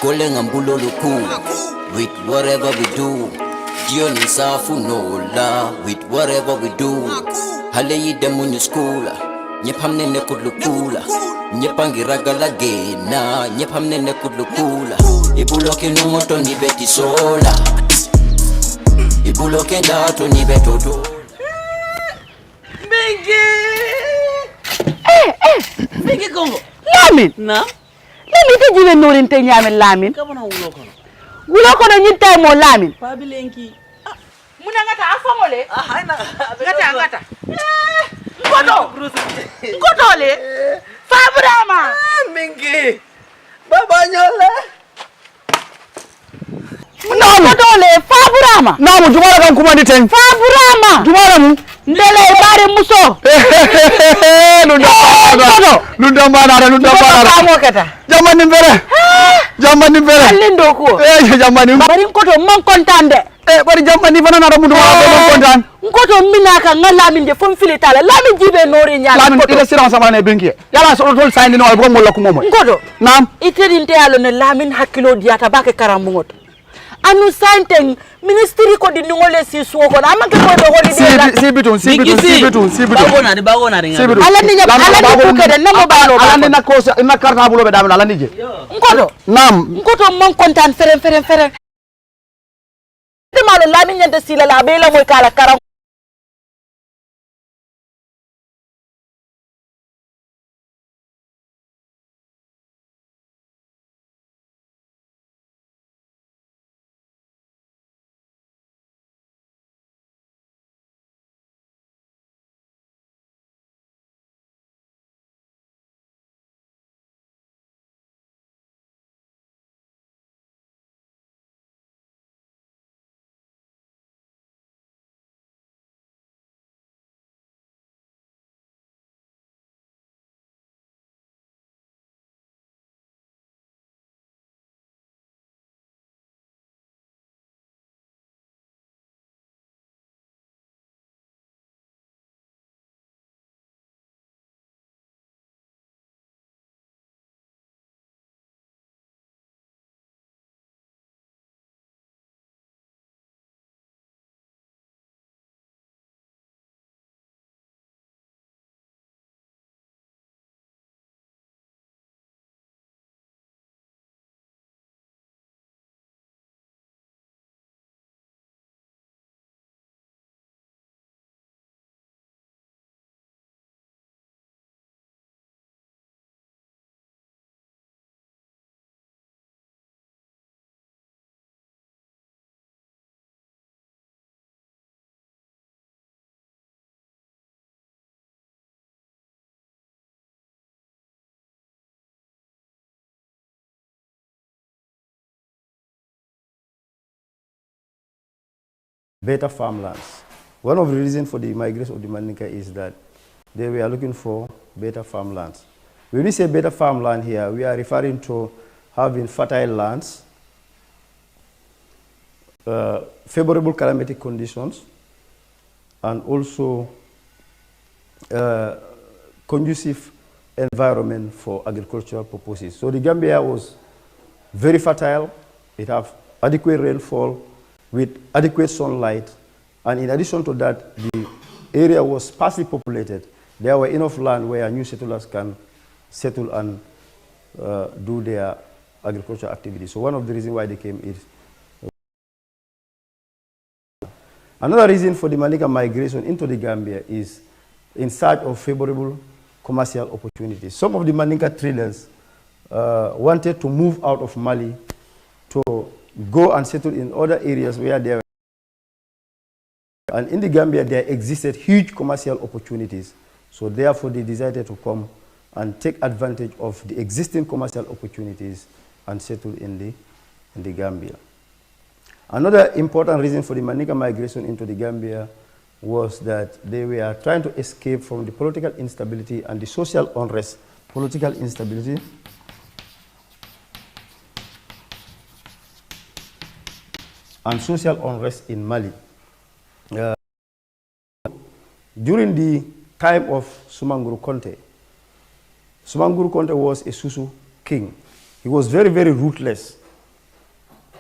Calling ambulolo cool. With whatever we do. Jioni safu nola. With whatever we do. Hale yide munyu skula. Nyepamne ne kudlukula. Nyepangi ragala gena. Nyepamne ne kudlukula. Ibuloke numoto ni beti sola. Ibuloke dato ni betoto. Mingi Congo. Lamin. Na? Lamin te jibe norin te nyame Lamin. Kabana wulo kono. Wulo kono nyinte mo Lamin. Pabilenki. Muna ngata afongole. Haina. Ngata. Ngoto le. Fabrama. Mingi. Baba nyola. Ngoto le Fabrama. Namu jumala kan kuma diten. Fabrama. Jumala mu. Ndele bare muso. Nunda mana. Jamani mbere. Alindo ko. Jamani. Bari ngoto man kontande. Bari jamani fana na mudu ma kontan. Ngoto minaka ngala min de fon filitala. Lamin jibe nori nyala. Lamin ila siran sama ne benki. Yala so tol sayni no ko mo lakko momo. Ngoto. Nam. Itedinte yalo ne Lamin hakilo diata bake karambu ngoto. Anu santeng ministry ko di ngole si suko na amake ko do holi de sibitun bagona ringa ala ni ko kede namo balo ala ni na ko na karta bulo be damna ala ni je ngodo nam ngoto mon kontan fere de malo Lamin nyande sila la be la moy kala karam. Better farmlands. One of the reasons for the migration of the Mandinka is that they were looking for better farmlands. When we say better farmland here, we are referring to having fertile lands, favorable climatic conditions, and also conducive environment for agricultural purposes. So the Gambia was very fertile. It has adequate rainfall with adequate sunlight, and in addition to that, the area was sparsely populated. There were enough land where new settlers can settle and do their agricultural activities. So one of the reasons why they came is another reason for the Mandinka migration into the Gambia is in search of favorable commercial opportunities. Some of the Mandinka traders wanted to move out of Mali to go and settle in other areas where there were. And in the Gambia, there existed huge commercial opportunities. So therefore, they decided to come and take advantage of the existing commercial opportunities and settle in the Gambia. Another important reason for the Mandinka migration into the Gambia was that they were trying to escape from the political instability and the social unrest. Political instability and social unrest in Mali. During the time of Sumanguru Conte was a Susu king. He was very, very ruthless.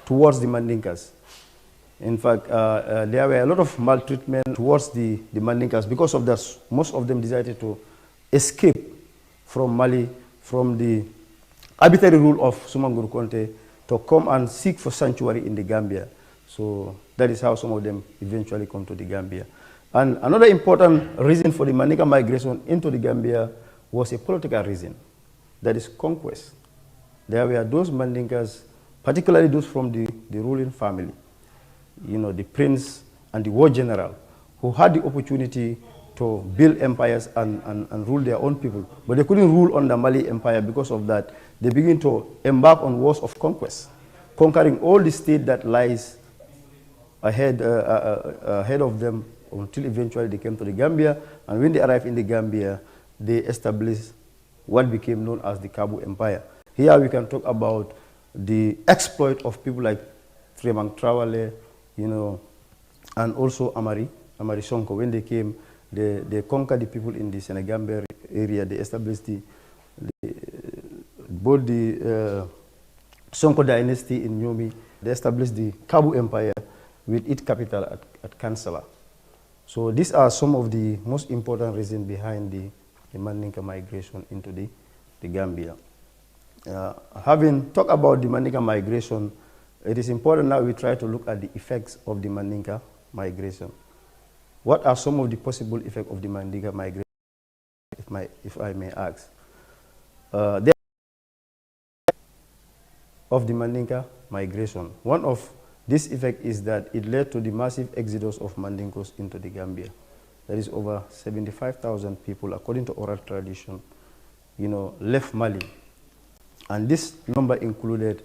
towards the Mandinkas. In fact, there were a lot of maltreatment towards the Mandinkas. Because of that, most of them decided to escape from Mali, from the arbitrary rule of Sumanguru Conte, to come and seek for sanctuary in the Gambia. So that is how some of them eventually come to the Gambia. And another important reason for the Mandinka migration into the Gambia was a political reason. That is conquest. There were those Mandinkas, particularly those from the ruling family, you know, the prince and the war general, who had the opportunity to build empires and rule their own people. But they couldn't rule on the Mali Empire. Because of that, they begin to embark on wars of conquest, conquering all the state that lies ahead of them, until eventually they came to the Gambia. And when they arrived in the Gambia, they established what became known as the Kabu Empire. Here we can talk about the exploit of people like Tremang Trawale, you know, and also Amari Sonko. When they came, they conquered the people in the Senegambia area. They established both the Sonko dynasty in Nyomi. They established the Kabu Empire with its capital at Kansala. So these are some of the most important reasons behind the Mandinka migration into the Gambia. Having talked about the Mandinka migration, it is important now we try to look at the effects of the Mandinka migration. What are some of the possible effects of the Mandinka migration, if I may ask? Of the Mandinka migration. One of this effect is that it led to the massive exodus of Mandinkos into the Gambia. There is over 75,000 people, according to oral tradition, you know, left Mali. And this number included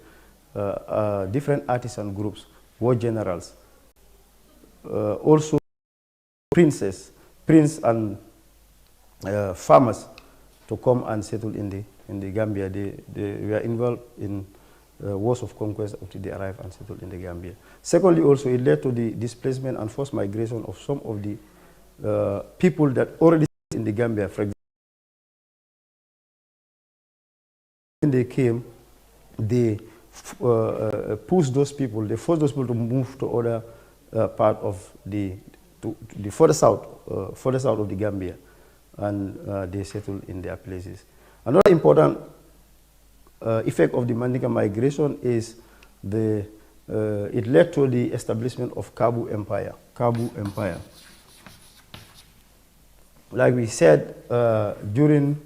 different artisan groups, war generals, also prince and farmers to come and settle in the Gambia. They were involved in wars of conquest until they arrived and settled in the Gambia. Secondly, also, it led to the displacement and forced migration of some of the people that already in the Gambia. For example, when they came, they pushed those people, they forced those people to move to other part of the further south of the Gambia, and they settled in their places. Another important effect of the Mandinka migration is it led to the establishment of Kabu Empire. Kabu Empire. Like we said during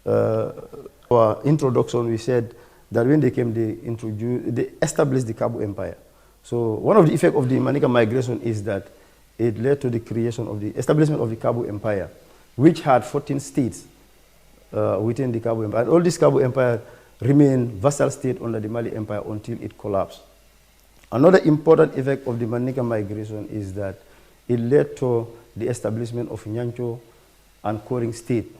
our introduction, we said that when they came, they established the Kabu Empire. So one of the effects of the Mandinka migration is that it led to the creation of the establishment of the Kabu Empire, which had 14 states within the Kabu Empire. And all this Kabu Empire remained vassal state under the Mali Empire until it collapsed. Another important effect of the Mandinka migration is that it led to the establishment of Nyancho and Koring state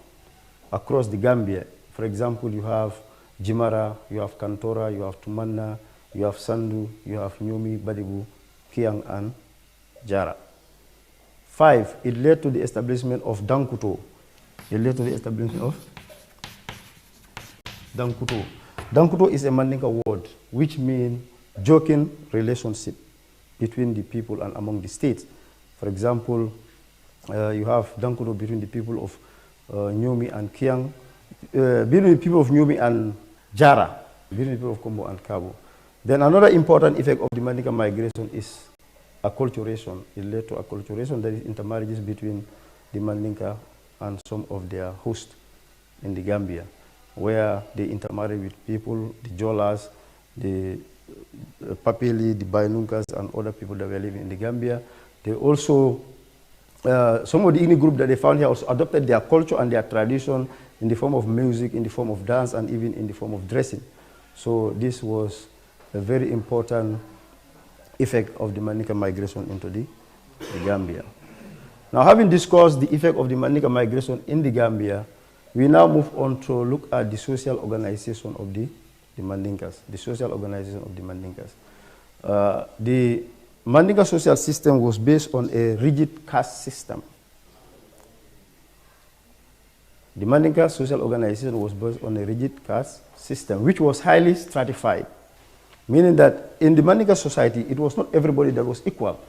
across the Gambia. For example, you have Jimara, you have Kantora, you have Tumanna, you have Sandu, you have Nyomi, Badibu, Kiang, and Jara. 5, it led to the establishment of Dankuto. It led to the establishment of Dankuto. Dankuto is a Mandinka word which means joking relationship between the people and among the states. For example, you have Dankuto between the people of Nyomi and Kiang, between the people of Nyomi and Jara, between the people of Kombo and Kabo. Then another important effect of the Mandinka migration is acculturation. It led to acculturation, that is intermarriages between the Mandinka and some of their hosts in the Gambia, where they intermarry with people, the Jolas, the Papeli, the Bainunkas, and other people that were living in the Gambia. They also, some of the Igni group that they found here also adopted their culture and their tradition in the form of music, in the form of dance, and even in the form of dressing. So this was a very important effect of the Mandinka migration into the Gambia. Now, having discussed the effect of the Mandinka migration in the Gambia, we now move on to look at the social organization of the Mandinkas, the social organization of the Mandinkas. The Mandinka social system was based on a rigid caste system. The Mandinka social organization was based on a rigid caste system, which was highly stratified. meaning that in the Mandinka society, it was not everybody that was equal.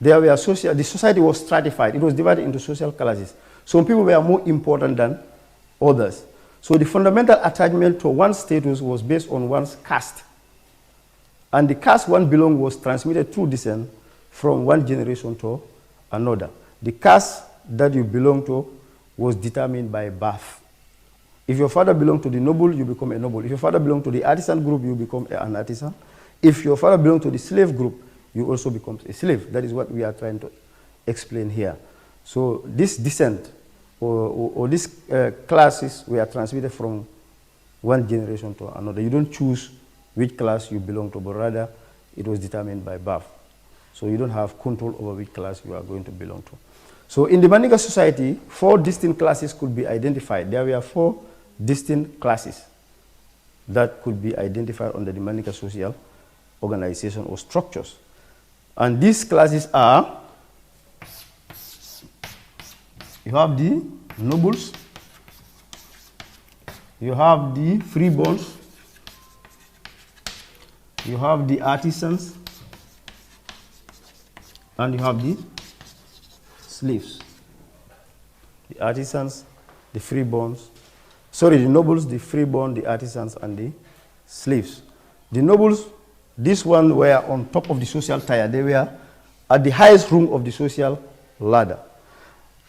There were the society was stratified. It was divided into social classes. Some people were more important than others. So the fundamental attachment to one's status was based on one's caste. And the caste one belonged was transmitted through descent from one generation to another. The caste that you belong to was determined by birth. If your father belonged to the noble, you become a noble. If your father belonged to the artisan group, you become an artisan. If your father belonged to the slave group, you also become a slave. That is what we are trying to explain here. So this descent or these classes were transmitted from one generation to another. You don't choose which class you belong to, but rather it was determined by birth. So you don't have control over which class you are going to belong to. So in the Mandinka society, 4 distinct classes could be identified. There were 4 distinct classes that could be identified under the Mandinka social organization or structures. And these classes are, you have the nobles, you have the freeborns, you have the artisans, and you have the slaves. The artisans, the freeborns, sorry, the nobles, the freeborn, the artisans, and the slaves. The nobles, this one were on top of the social tier. They were at the highest rung of the social ladder.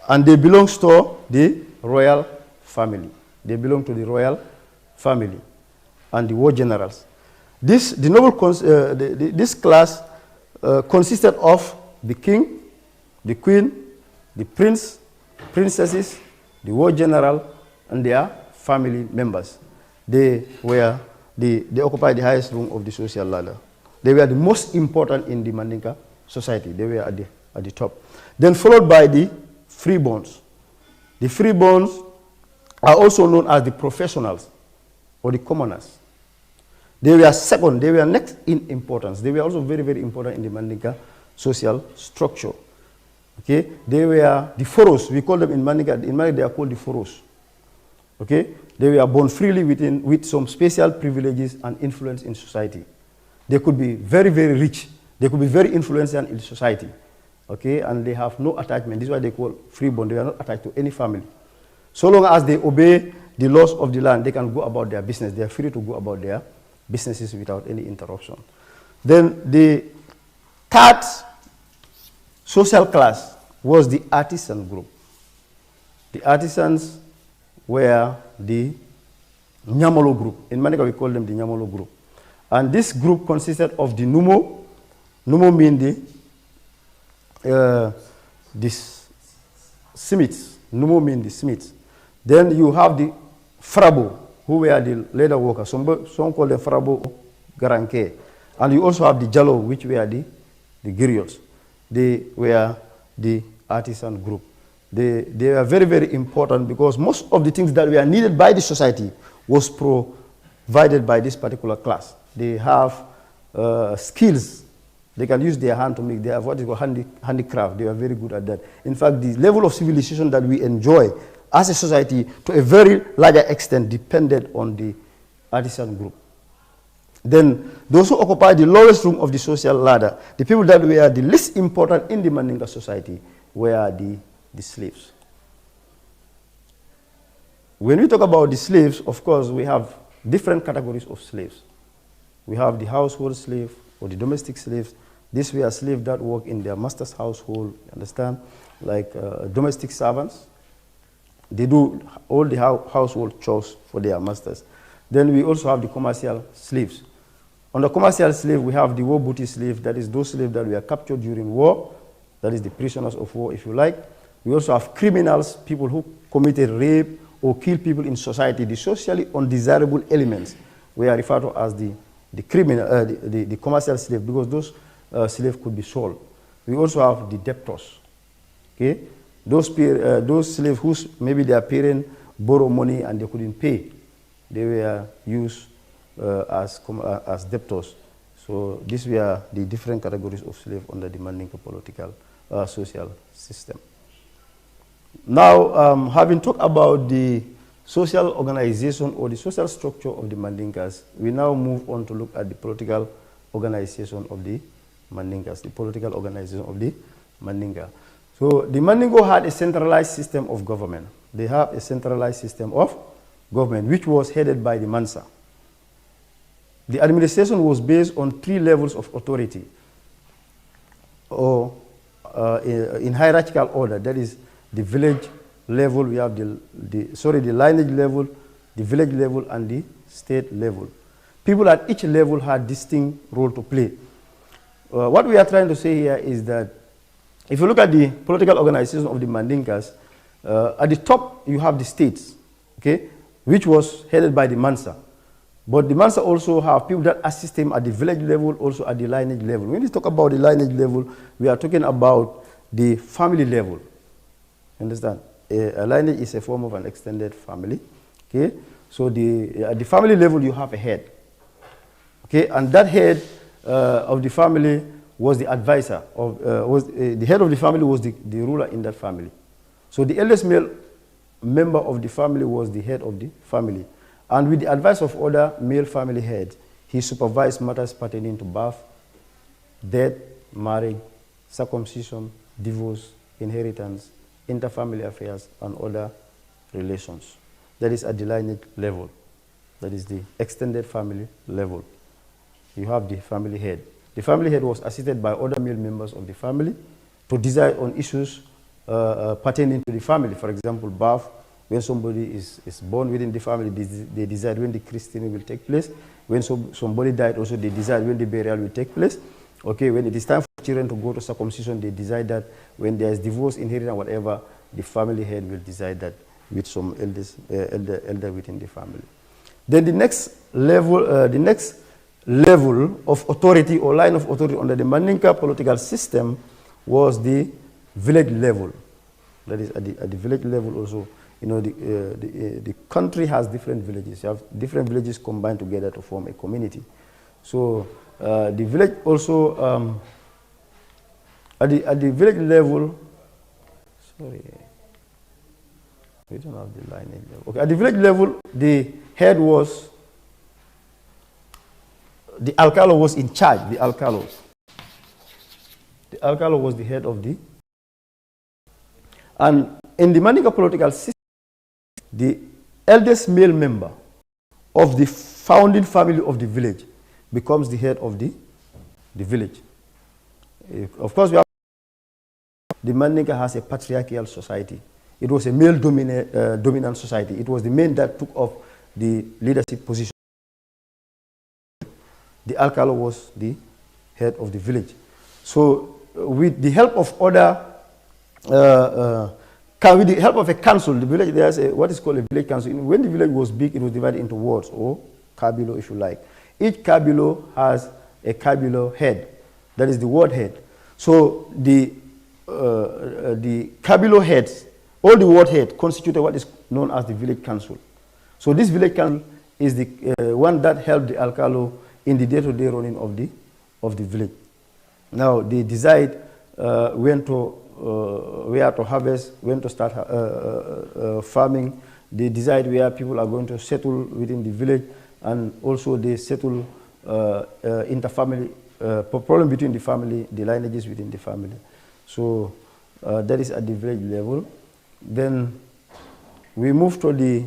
And they belong to the royal family. They belong to the royal family and the war generals. This class consisted of the king, the queen, the prince, princesses, the war general, and their family members. They occupied the highest rung of the social ladder. They were the most important in the Mandinka society. They were at the top. Then followed by the freeborns. The freeborns are also known as the professionals or the commoners. They were second, they were next in importance. They were also very, very important in the Mandinka social structure. Okay, they were the foros. We call them in Mandinka they are called the foros. Okay, they were born freely with some special privileges and influence in society. They could be very, very rich. They could be very influential in society. Okay, and they have no attachment. This is why they call freeborn. They are not attached to any family. So long as they obey the laws of the land, they can go about their business. They are free to go about their businesses without any interruption. Then the third social class was the artisan group. The artisans were the Nyamolo group. In Mandinka, we call them the Nyamolo group. And this group consisted of the Numo. Numo means the smiths. Numo means the smiths. Then you have the Frabo, who were the leather workers. Some call them Frabo Garanke. And you also have the Jalo, which were the griots. They were the artisan group. They were very, very important because most of the things that were needed by the society was provided by this particular class. They have skills. They can use their hand to make. They have what is called handicraft. They are very good at that. In fact, the level of civilization that we enjoy as a society to a very larger extent depended on the artisan group. Then those who occupy the lowest rung of the social ladder, the people that were the least important in the Mandinka society, were the slaves. When we talk about the slaves, of course, we have different categories of slaves. We have the household slave or the domestic slaves. These were slaves that work in their master's household, understand? Like domestic servants. They do all the household chores for their masters. Then we also have the commercial slaves. On the commercial slave, we have the war booty slave, that is those slaves that were captured during war, that is the prisoners of war, if you like. We also have criminals, people who committed rape or killed people in society, the socially undesirable elements were referred to as the commercial slave, because those slaves could be sold. We also have the debtors. Okay? Those slaves whose maybe their parents borrow money and they couldn't pay, they were used as debtors. So these were the different categories of slaves under the Mandinka political social system. Now, having talked about the social organization or the social structure of the Mandinkas, we now move on to look at the political organization of the Mandinkas, the political organization of the Mandinka. So the Mandingo had a centralized system of government. They have a centralized system of government, which was headed by the Mansa. The administration was based on 3 levels of authority, or in hierarchical order. That is the village level, we have the lineage level, the village level, and the state level. People at each level had distinct role to play. What we are trying to say here is that if you look at the political organization of the Mandinkas, at the top you have the states, okay, which was headed by the Mansa. But the Mansa also have people that assist him at the village level, also at the lineage level. When we talk about the lineage level, we are talking about the family level. Understand? A lineage is a form of an extended family. Okay, so at the family level you have a head. Okay, and that head of the family was the advisor of the head of the family was the ruler in that family. So the eldest male member of the family was the head of the family. And with the advice of other male family heads, he supervised matters pertaining to birth, death, marriage, circumcision, divorce, inheritance, interfamily affairs, and other relations. That is at the lineage level. That is the extended family level. You have the family head. The family head was assisted by other male members of the family to decide on issues pertaining to the family. For example, birth. When somebody is born within the family, they decide when the christening will take place. When somebody died, also they decide when the burial will take place. Okay, when it is time for children to go to circumcision, they decide that. When there is divorce, inheritance, whatever, the family head will decide that with some elder within the family. Then the next level of authority or line of authority under the Mandinka political system was the village level. That is at the village level also. You know, the country has different villages. You have different villages combined together to form a community. So the village also, at the village level, sorry, we don't have the lineage level. Okay, at the village level, the head was, the alcalo was in charge, the alcalo. The alcalo was the head of the, and in the Mandinka political system, the eldest male member of the founding family of the village becomes the head of the village. Of course, the Mandinka has a patriarchal society. It was a male dominant society. It was the men that took up the leadership position. The alcalo was the head of the village. So with the help of other with the help of a council, the village, there's what is called a village council. When the village was big, it was divided into wards, or kabilo if you like. Each kabilo has a kabilo head, that is the ward head. So the kabilo heads, all the ward heads constituted what is known as the village council. So this village council is the one that helped the alcalo in the day-to-day running of the village. Now they decide when to where to harvest, when to start farming. They decide where people are going to settle within the village, and also they settle interfamily problem between the family, the lineages within the family. So that is at the village level. Then we move to the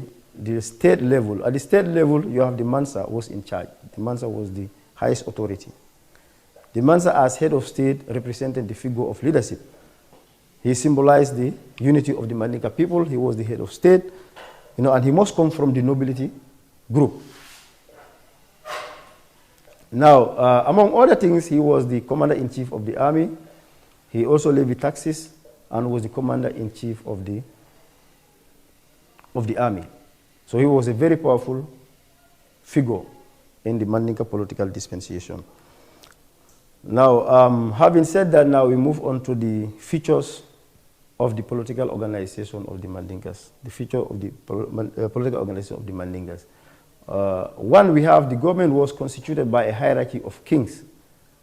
state level. At the state level, you have the Mansa was in charge. The Mansa was the highest authority. The Mansa, as head of state, represented the figure of leadership. He symbolized the unity of the Mandinka people. He was the head of state, you know, and he must come from the nobility group. Now, among other things, he was the commander-in-chief of the army. He also levied taxes and was the commander-in-chief of the army. So he was a very powerful figure in the Mandinka political dispensation. Now, having said that, now we move on to the features of the political organization of the Mandinkas, the feature of the political organization of the Mandinkas. One, we have the government was constituted by a hierarchy of kings.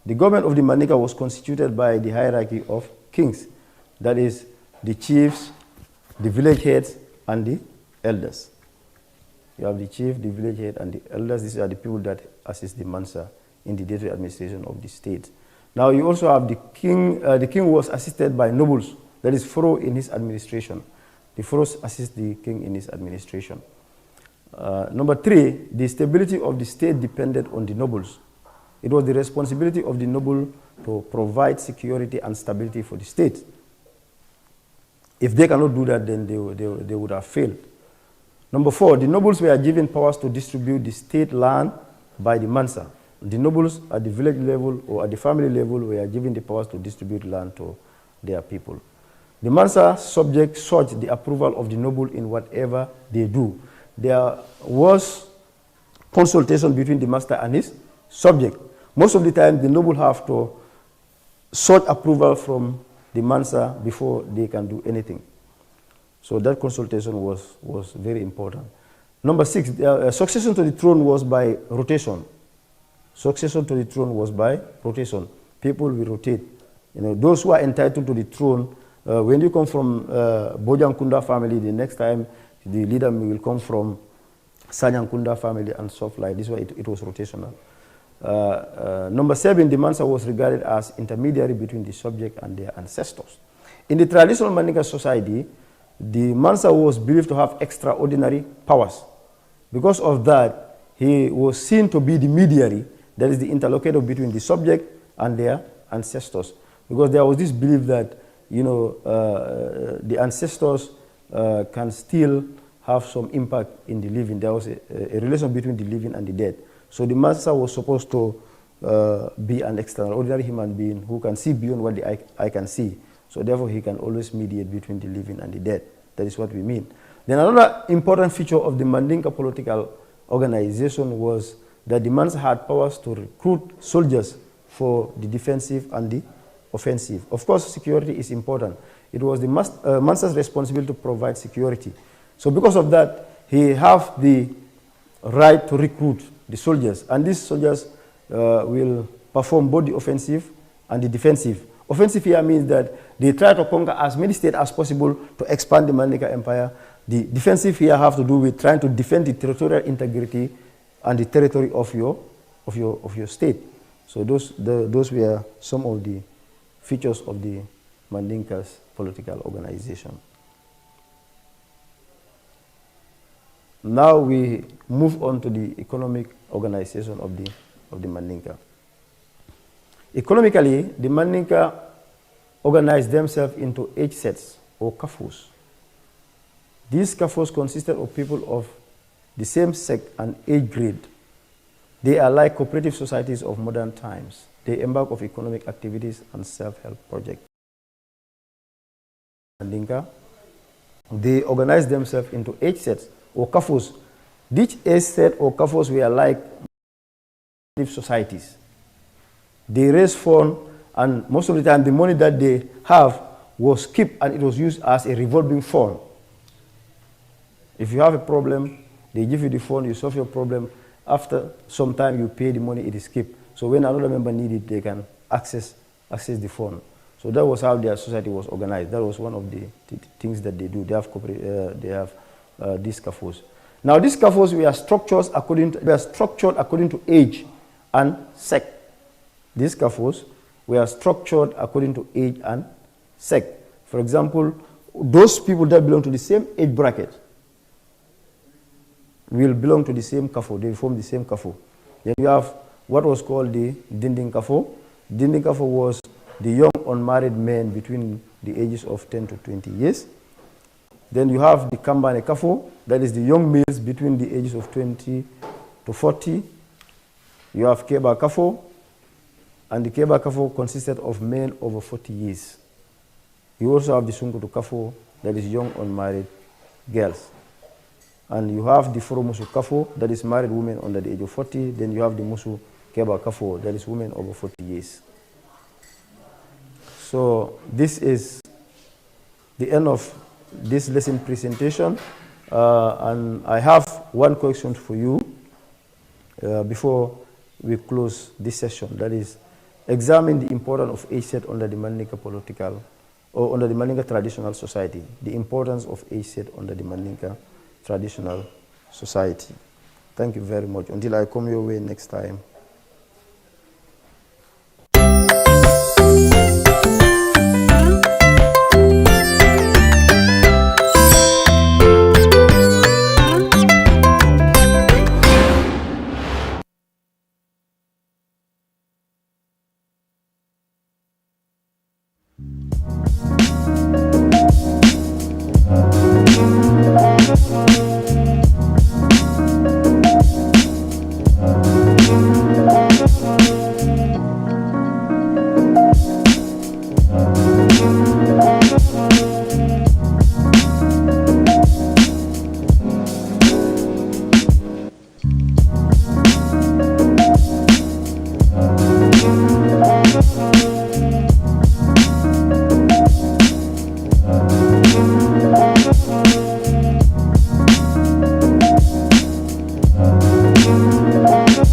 The government of the Mandinka was constituted by the hierarchy of kings. That is, the chiefs, the village heads, and the elders. You have the chief, the village head, and the elders. These are the people that assist the Mansa in the day-to-day administration of the state. Now you also have the king. The king was assisted by nobles. That is Pharaoh in his administration. The pharaohs assist the king in his administration. Number 3, the stability of the state depended on the nobles. It was the responsibility of the noble to provide security and stability for the state. If they cannot do that, then they would have failed. Number 4, the nobles were given powers to distribute the state land by the Mansa. The nobles at the village level or at the family level were given the powers to distribute land to their people. The Mansa subjects sought the approval of the noble in whatever they do. There was consultation between the master and his subject. Most of the time, the noble have to sought approval from the Mansa before they can do anything. So that consultation was very important. Number 6, succession to the throne was by rotation. Succession to the throne was by rotation. People will rotate. You know, those who are entitled to the throne, when you come from Bojankunda family, the next time the leader will come from Sanyankunda family and stuff like this. Why it was rotational. Number 7, the Mansa was regarded as intermediary between the subject and their ancestors. In the traditional Mandinka society, the Mansa was believed to have extraordinary powers. Because of that, he was seen to be the mediator, that is the interlocutor between the subject and their ancestors. Because there was this belief that, you know, the ancestors can still have some impact in the living. There was a relation between the living and the dead. So the Mansa was supposed to be an extraordinary human being who can see beyond what the eye can see. So therefore, he can always mediate between the living and the dead. That is what we mean. Then another important feature of the Mandinka political organization was that the Mansa had powers to recruit soldiers for the defensive and the offensive. Of course, security is important. It was the Mansa's responsibility to provide security. So because of that, he have the right to recruit the soldiers. And these soldiers will perform both the offensive and the defensive. Offensive here means that they try to conquer as many states as possible to expand the Mandinka Empire. The defensive here have to do with trying to defend the territorial integrity and the territory of your state. So those were some of the features of the Mandinka's political organization. Now we move on to the economic organization of the Mandinka. Economically, the Mandinka organized themselves into age sets or kafus. These kafus consisted of people of the same sex and age grade. They are like cooperative societies of modern times. They embark on economic activities and self-help projects. Mandinka, they organized themselves into age sets or kafus. Each age set or kafus were like societies. They raise funds, and most of the time the money that they have was kept and it was used as a revolving fund. If you have a problem, they give you the fund, you solve your problem. After some time, you pay the money, it is kept. So when another member needs it, they can access the fund. So that was how their society was organized. That was one of the things that they do. They have these kafus. Now these kafus were structured according to age and sex. These kafus were structured according to age and sex. For example, those people that belong to the same age bracket will belong to the same kafu. They form the same kafu. Then you have what was called the dinding kafu. Dinding kafu was the young unmarried men between the ages of 10 to 20 years. Then you have the kambane kafu, that is the young males between the ages of 20 to 40. You have keba kafu, and the keba kafu consisted of men over 40 years. You also have the sunkutu kafu, that is young unmarried girls. And you have the foro musu kafu, that is married women under the age of 40. Then you have the musu keba kafu, that is women over 40 years. So this is the end of this lesson presentation. And I have one question for you before we close this session. That is, examine the importance of age set under the Mandinka political or under the Mandinka traditional society. The importance of age set under the Mandinka traditional society. Thank you very much. Until I come your way next time.